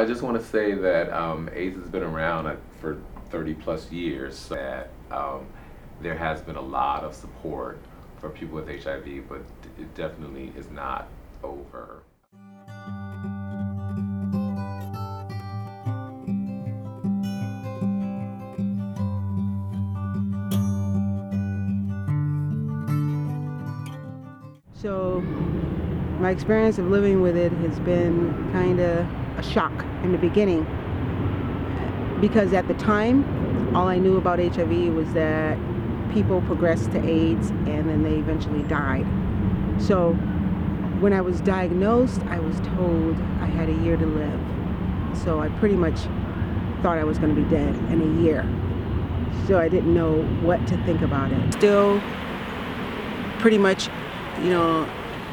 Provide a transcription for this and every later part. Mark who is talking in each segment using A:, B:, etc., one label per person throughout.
A: I just want to say that AIDS has been around for 30 plus years. That there has been a lot of support for people with HIV, but it definitely is not over.
B: So my experience of living with it has been kind of a shock in the beginning, because at the time all I knew about HIV was that people progressed to AIDS and then they eventually died. So when I was diagnosed, I was told I had a year to live. So I pretty much thought I was going to be dead in a year. So I didn't know what to think about it. Still, pretty much,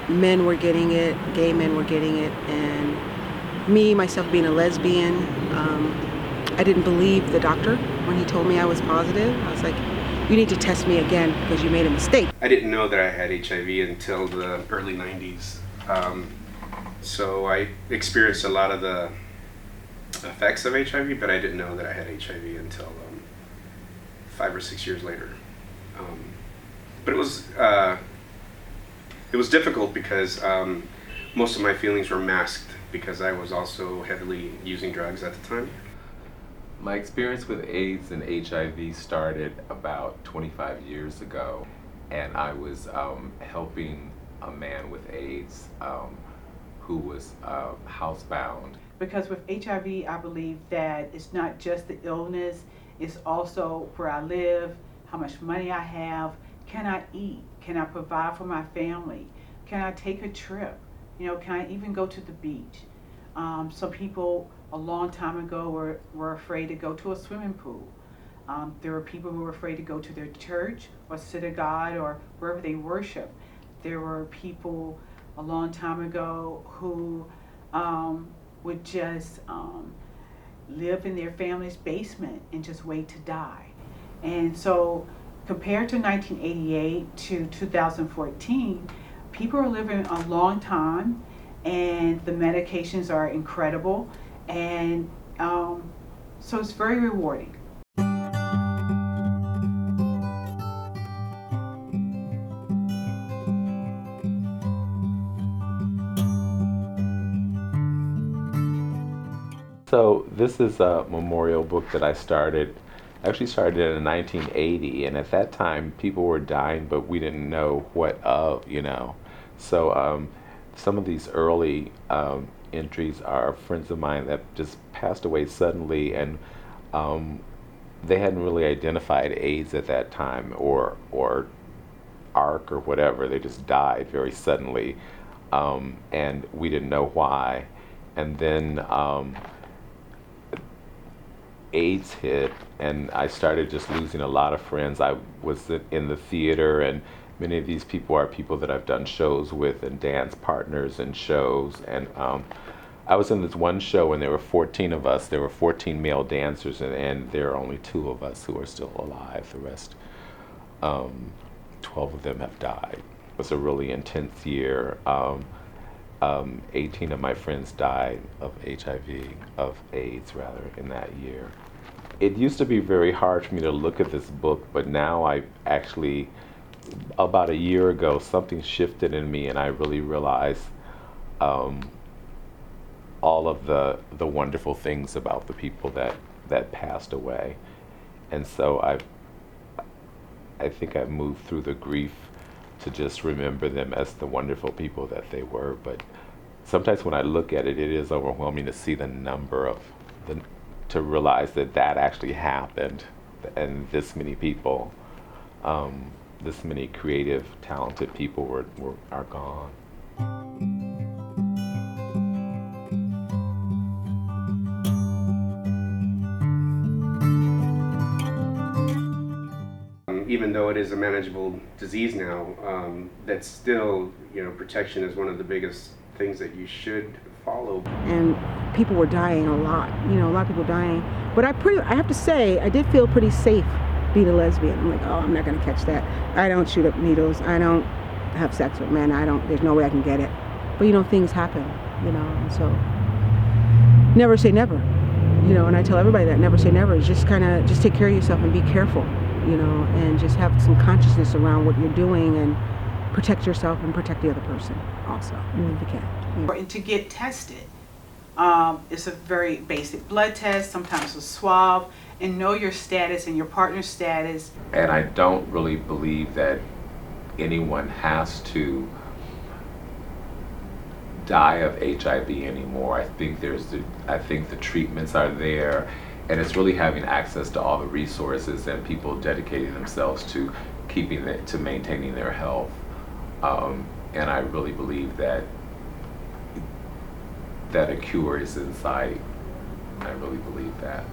B: men were getting it, gay men were getting it, and me, myself being a lesbian, I didn't believe the doctor when he told me I was positive. I was like, you need to test me again because you made a mistake.
C: I didn't know that I had HIV until the early 90s. So I experienced a lot of the effects of HIV, but I didn't know that I had HIV until 5 or 6 years later. But it was difficult because most of my feelings were masked because I was also heavily using drugs at the time.
A: My experience with AIDS and HIV started about 25 years ago, and I was helping a man with AIDS who was housebound.
D: Because with HIV, I believe that it's not just the illness, it's also where I live, how much money I have, can I eat, can I provide for my family, can I take a trip, can I even go to the beach. Some people a long time ago were afraid to go to a swimming pool. There were people who were afraid to go to their church or synagogue or wherever they worship. There were people a long time ago who would just live in their family's basement and just wait to die. And so compared to 1988 to 2014, people are living a long time, and the medications are incredible, and so it's very rewarding.
A: So this is a memorial book that I actually started in 1980, and at that time people were dying, but we didn't know what of, So some of these early entries are friends of mine that just passed away suddenly, and they hadn't really identified AIDS at that time or ARC or whatever. They just died very suddenly, and we didn't know why. And then AIDS hit, and I started just losing a lot of friends. I was in the theater, and many of these people are people that I've done shows with and dance partners and shows. And I was in this one show, and there were 14 of us. There were 14 male dancers, and there are only 2 of us who are still alive. The rest, 12 of them have died. It was a really intense year. 18 of my friends died of HIV, of AIDS rather, in that year. It used to be very hard for me to look at this book, but now I actually, about a year ago, something shifted in me, and I really realized all of the wonderful things about the people that passed away. And so I think I've moved through the grief to just remember them as the wonderful people that they were. But sometimes when I look at it, it is overwhelming to see the number to realize that actually happened, and this many people, this many creative, talented people are gone.
C: Even though it is a manageable disease now, that's still, protection is one of the biggest things that you should follow.
B: And people were dying a lot, a lot of people dying. But I have to say, I did feel pretty safe being a lesbian. I'm like, I'm not gonna catch that. I don't shoot up needles. I don't have sex with men. There's no way I can get it. But things happen, and so never say never. You know, and I tell everybody that, never say never. Just just take care of yourself and be careful, you know, and just have some consciousness around what you're doing and protect yourself and protect the other person also, if you can. Yeah.
D: And to get tested. It's a very basic blood test, sometimes a swab, and know your status and your partner's status.
A: And I don't really believe that anyone has to die of HIV anymore. I think the treatments are there, and it's really having access to all the resources and people dedicating themselves to maintaining their health. And I really believe that a cure is in sight. I really believe that.